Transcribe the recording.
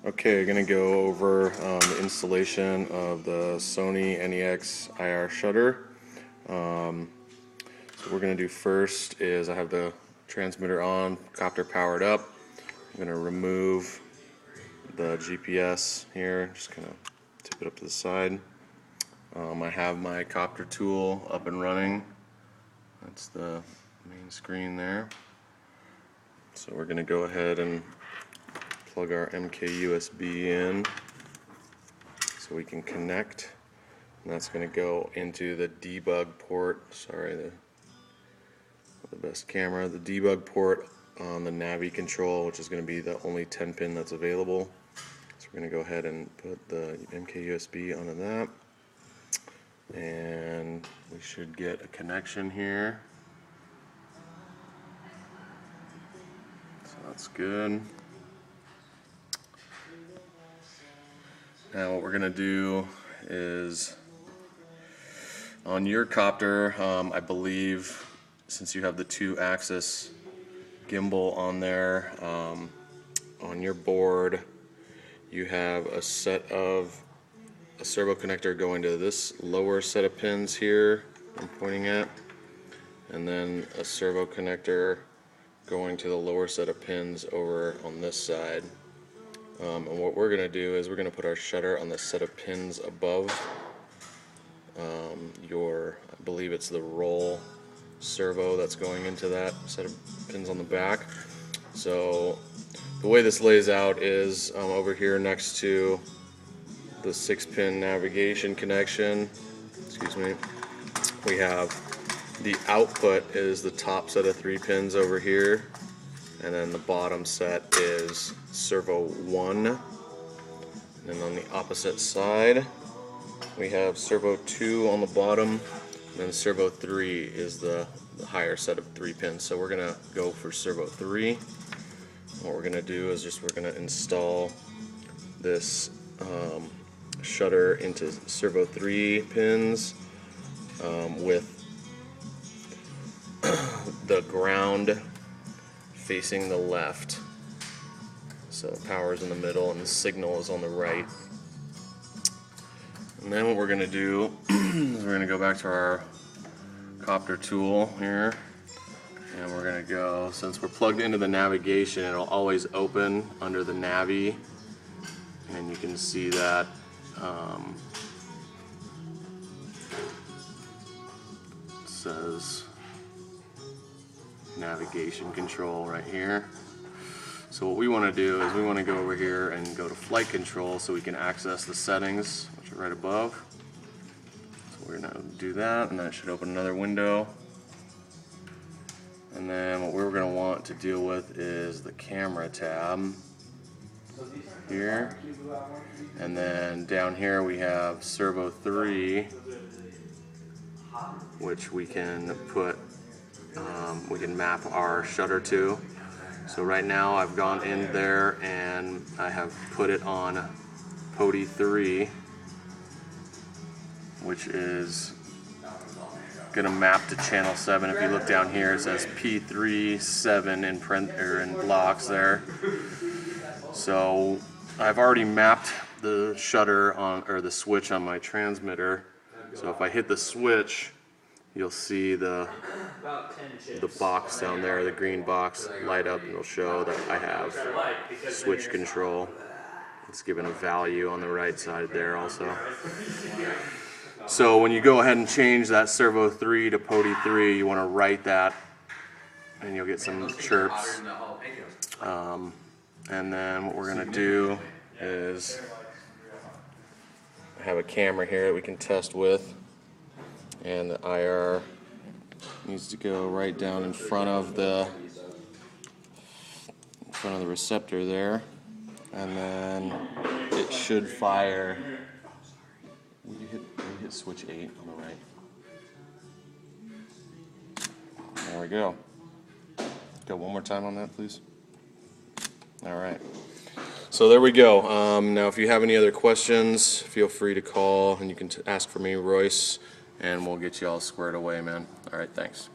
Okay, going to go over the installation of the Sony NEX IR shutter. So what we're going to do first is I have the transmitter on, copter powered up. I'm going to remove the GPS here, just kind of tip it up to the side. I have my copter tool up and running. That's the main screen there. So we're going to go ahead and plug our MK USB in so we can connect, and that's going to go into the debug port. Sorry, the best camera. The debug port on the Navi control, which is going to be the only 10 pin that's available. So we're going to go ahead and put the MK USB onto that, and we should get a connection here. So that's good. Now what we're going to do is, on your copter, I believe, since you have the 2-axis gimbal on there, on your board you have a servo connector going to this lower set of pins here I'm pointing at, and then a servo connector going to the lower set of pins over on this side. And what we're going to do is we're going to put our shutter on the set of pins above I believe it's the roll servo that's going into that set of pins on the back. So the way this lays out is over here next to the 6-pin navigation connection, we have the output is the top set of 3 pins over here, and then the bottom set is servo 1, and then on the opposite side we have servo 2 on the bottom, and then servo 3 is the higher set of 3 pins. So we're gonna go for servo 3. What we're gonna do is we're gonna install this shutter into servo 3 pins with the ground facing the left. So power is in the middle and the signal is on the right. And then what we're going to do is we're going to go back to our copter tool here, and we're going to go, since we're plugged into the navigation, it'll always open under the Navi, and you can see that it says navigation control right here. So what we want to do is we want to go over here and go to flight control so we can access the settings, which are right above. So we're going to do that, and that should open another window. And then what we're going to want to deal with is the camera tab here. And then down here we have servo 3, which we can put we can map our shutter to. So right now I've gone in there and I have put it on POTI 3, which is going to map to channel 7. If you look down here, it says P37 in blocks there. So I've already mapped the shutter on, or the switch on my transmitter. So if I hit the switch, you'll see the box down there, the green box, light up, and it'll show that I have switch control. It's given a value on the right side there also. So when you go ahead and change that servo 3 to POTI 3, you want to write that, and you'll get some chirps. And then what we're going to do is I have a camera here that we can test with, and the IR needs to go right down in front of the receptor there, and then it should fire. Will you hit switch 8 on the right? There we go. Go one more time on that, please. All right. So there we go. Now if you have any other questions, feel free to call, and you can ask for me, Royce, and we'll get you all squared away, man. All right, thanks.